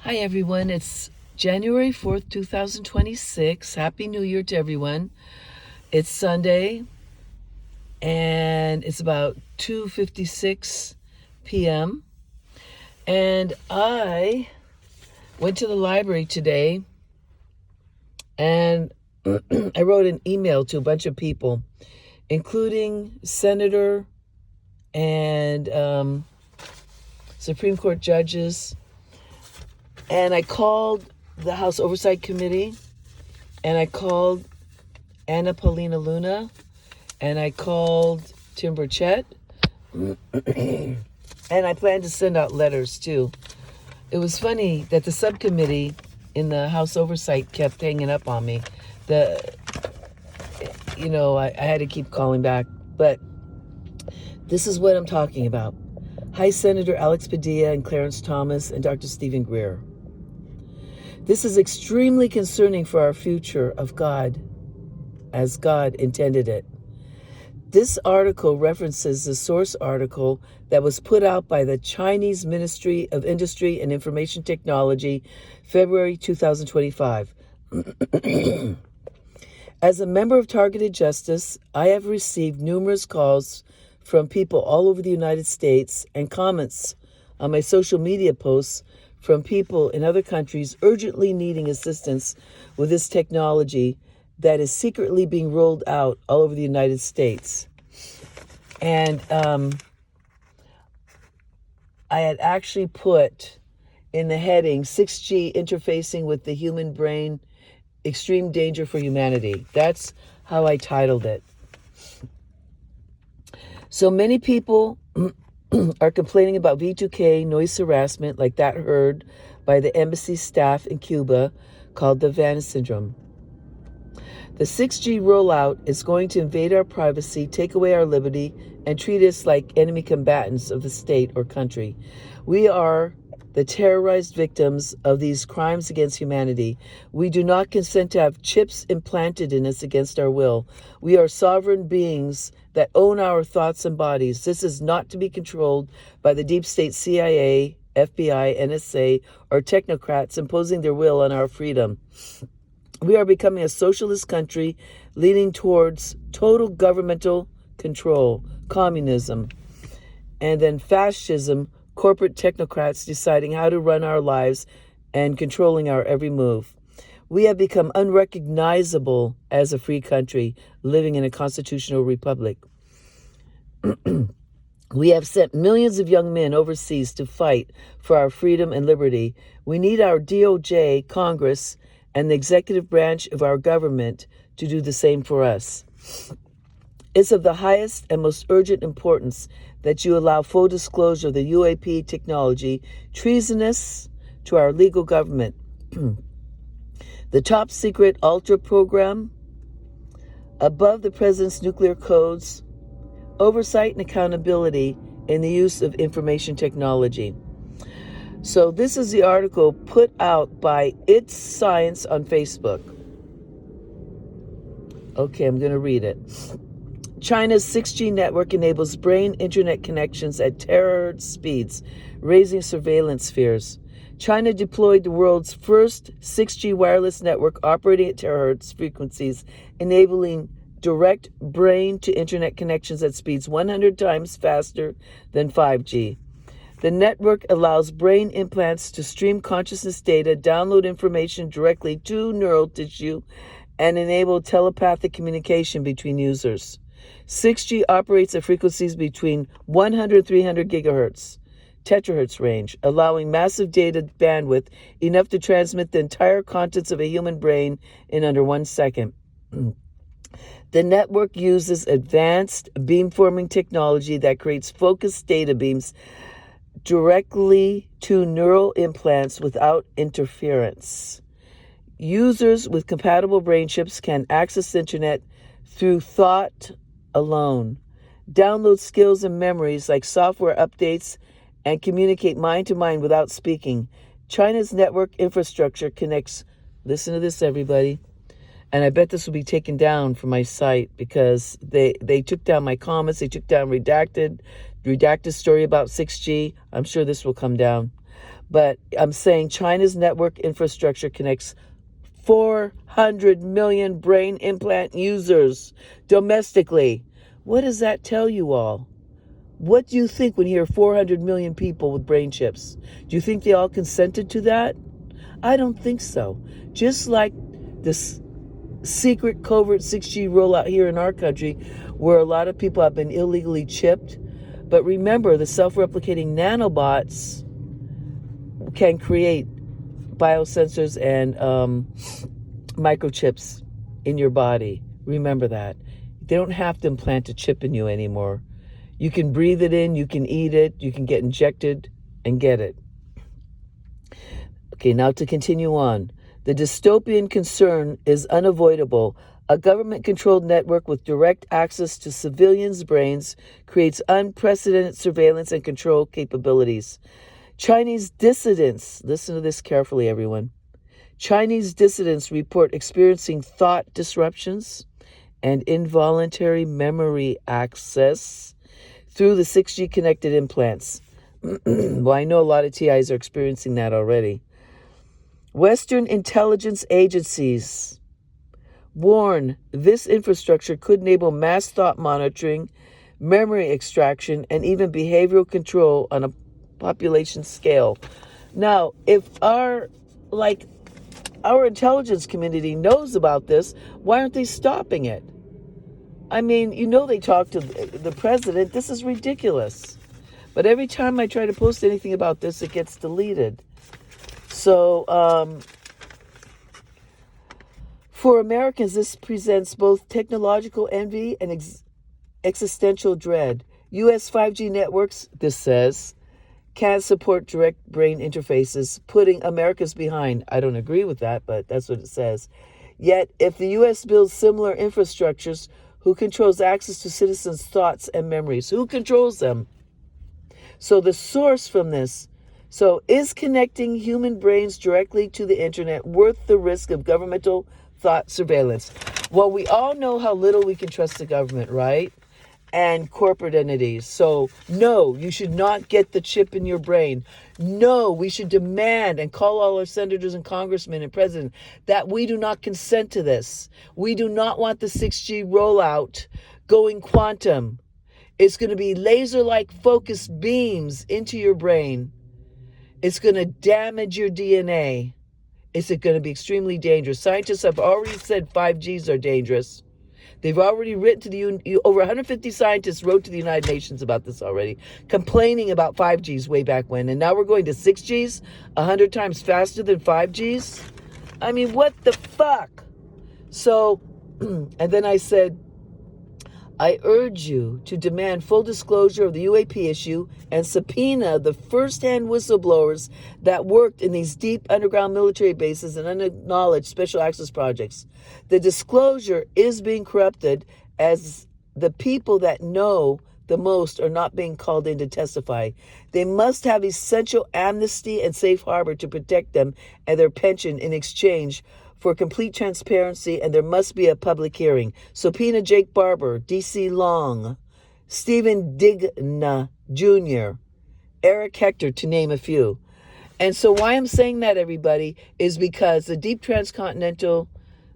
Hi everyone, it's January 4th, 2026. Happy New Year to everyone. It's Sunday and it's about 2:56 p.m. and I went to the library today and I wrote an email to a bunch of people, including Senator and Supreme Court judges. And I called the House Oversight Committee, and I called Anna Paulina Luna, and I called Tim Burchett, and I plan to send out letters too. It was funny that the subcommittee in the House Oversight kept hanging up on me. I had to keep calling back, but this is what I'm talking about. Hi, Senator Alex Padilla and Clarence Thomas and Dr. Stephen Greer. This is extremely concerning for our future of God, as God intended it. This article references the source article that was put out by the Chinese Ministry of Industry and Information Technology, February 2025. As a member of Targeted Justice, I have received numerous calls from people all over the United States and comments on my social media posts from people in other countries urgently needing assistance with this technology that is secretly being rolled out all over the United States. And I had actually put in the heading 6G interfacing with the human brain, extreme danger for humanity. That's how I titled it. So many people are complaining about V2K noise harassment like that heard by the embassy staff in Cuba called the Van syndrome. The 6G rollout is going to invade our privacy, take away our liberty, and treat us like enemy combatants of the state or country. We are the terrorized victims of these crimes against humanity. We do not consent to have chips implanted in us against our will. We are sovereign beings that own our thoughts and bodies. This is not to be controlled by the deep state CIA, FBI, NSA, or technocrats imposing their will on our freedom. We are becoming a socialist country leading towards total governmental control, communism, and then fascism, corporate technocrats deciding how to run our lives and controlling our every move. We have become unrecognizable as a free country living in a constitutional republic. We have sent millions of young men overseas to fight for our freedom and liberty. We need our DOJ, Congress, and the executive branch of our government to do the same for us. It's of the highest and most urgent importance that you allow full disclosure of the UAP technology, treasonous to our legal government. The top secret Ultra program, above the president's nuclear codes, oversight and accountability in the use of information technology. So this is the article put out by It's Science on Facebook. Okay, I'm going to read it. China's 6G network enables brain internet connections at terahertz speeds, raising surveillance fears. China deployed the world's first 6G wireless network operating at terahertz frequencies, enabling direct brain-to-internet connections at speeds 100 times faster than 5G. The network allows brain implants to stream consciousness data, download information directly to neural tissue, and enable telepathic communication between users. 6G operates at frequencies between 100 and 300 gigahertz, terahertz range, allowing massive data bandwidth enough to transmit the entire contents of a human brain in under 1 second. The network uses advanced beamforming technology that creates focused data beams directly to neural implants without interference. Users with compatible brain chips can access the internet through thought alone, download skills and memories like software updates, and communicate mind to mind without speaking. China's network infrastructure connects, listen to this everybody, and I bet this will be taken down from my site because they took down my comments, they took down redacted story about 6G. I'm sure this will come down. But I'm saying China's network infrastructure connects 400 million brain implant users domestically. What does that tell you all? What do you think when you hear 400 million people with brain chips? Do you think they all consented to that? I don't think so. Just like this secret covert 6G rollout here in our country, where a lot of people have been illegally chipped. But remember, the self-replicating nanobots can create biosensors and microchips in your body. Remember that. They don't have to implant a chip in you anymore. You can breathe it in, you can eat it, you can get injected and get it. Okay, now to continue on. The dystopian concern is unavoidable. A government-controlled network with direct access to civilians' brains creates unprecedented surveillance and control capabilities. Chinese dissidents, listen to this carefully, everyone. Chinese dissidents report experiencing thought disruptions and involuntary memory access through the 6G connected implants. Well, I know a lot of TIs are experiencing that already. Western intelligence agencies warn this infrastructure could enable mass thought monitoring, memory extraction, and even behavioral control on a population scale. Now, if our intelligence community knows about this, why aren't they stopping it? I mean, they talk to the president. This is ridiculous. But every time I try to post anything about this, it gets deleted. So, for Americans, this presents both technological envy and existential dread. U.S. 5G networks, this says, can't support direct brain interfaces, putting America's behind. I don't agree with that, but that's what it says. Yet, if the U.S. builds similar infrastructures, who controls access to citizens' thoughts and memories? Who controls them? So the source from this, is connecting human brains directly to the internet worth the risk of governmental thought surveillance? Well, we all know how little we can trust the government, right? And corporate entities. So, no, you should not get the chip in your brain. No, we should demand and call all our senators and congressmen and presidents that we do not consent to this. We do not want the 6G rollout going quantum. It's going to be laser-like focused beams into your brain. It's going to damage your DNA. It's going to be extremely dangerous. Scientists have already said 5Gs are dangerous. They've already written to over 150 scientists wrote to the United Nations about this already, complaining about 5Gs way back when. And now we're going to 6Gs, 100 times faster than 5Gs. I mean, what the fuck? So, and then I said, I urge you to demand full disclosure of the UAP issue and subpoena the first-hand whistleblowers that worked in these deep underground military bases and unacknowledged special access projects. The disclosure is being corrupted as the people that know the most are not being called in to testify. They must have essential amnesty and safe harbor to protect them and their pension in exchange for complete transparency, and there must be a public hearing. Subpoena Jake Barber, D.C. Long, Stephen Digna Jr., Eric Hector, to name a few. And so why I'm saying that, everybody, is because the deep transcontinental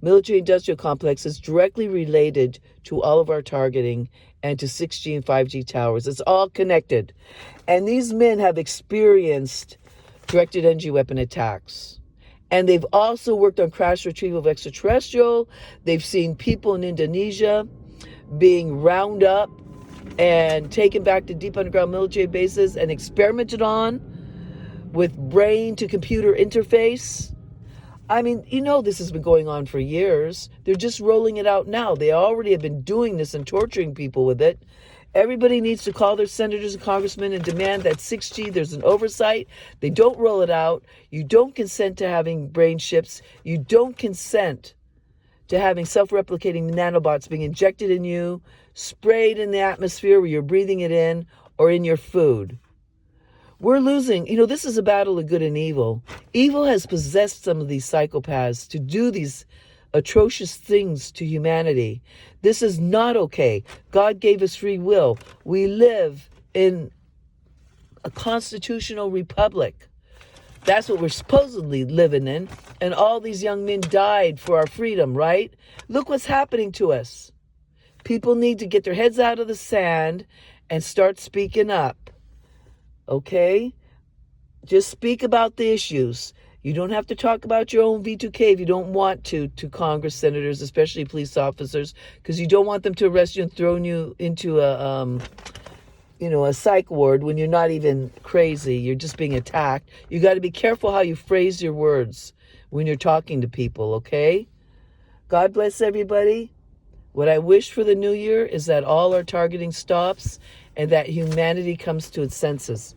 military-industrial complex is directly related to all of our targeting and to 6G and 5G towers. It's all connected. And these men have experienced directed energy weapon attacks. And they've also worked on crash retrieval of extraterrestrial. They've seen people in Indonesia being round up and taken back to deep underground military bases and experimented on with brain to computer interface. I mean, this has been going on for years. They're just rolling it out now. They already have been doing this and torturing people with it. Everybody needs to call their senators and congressmen and demand that 6G, there's an oversight. They don't roll it out. You don't consent to having brain chips. You don't consent to having self-replicating nanobots being injected in you, sprayed in the atmosphere where you're breathing it in, or in your food. We're losing. This is a battle of good and evil. Evil has possessed some of these psychopaths to do these atrocious things to humanity. This is not okay. God gave us free will. We live in a constitutional republic. That's what we're supposedly living in. And all these young men died for our freedom, right? Look what's happening to us. People need to get their heads out of the sand and start speaking up. Okay? Just speak about the issues. You don't have to talk about your own V2K if you don't want to Congress, senators, especially police officers, because you don't want them to arrest you and throw you into a psych ward when you're not even crazy. You're just being attacked. You got to be careful how you phrase your words when you're talking to people, okay? God bless everybody. What I wish for the new year is that all our targeting stops and that humanity comes to its senses.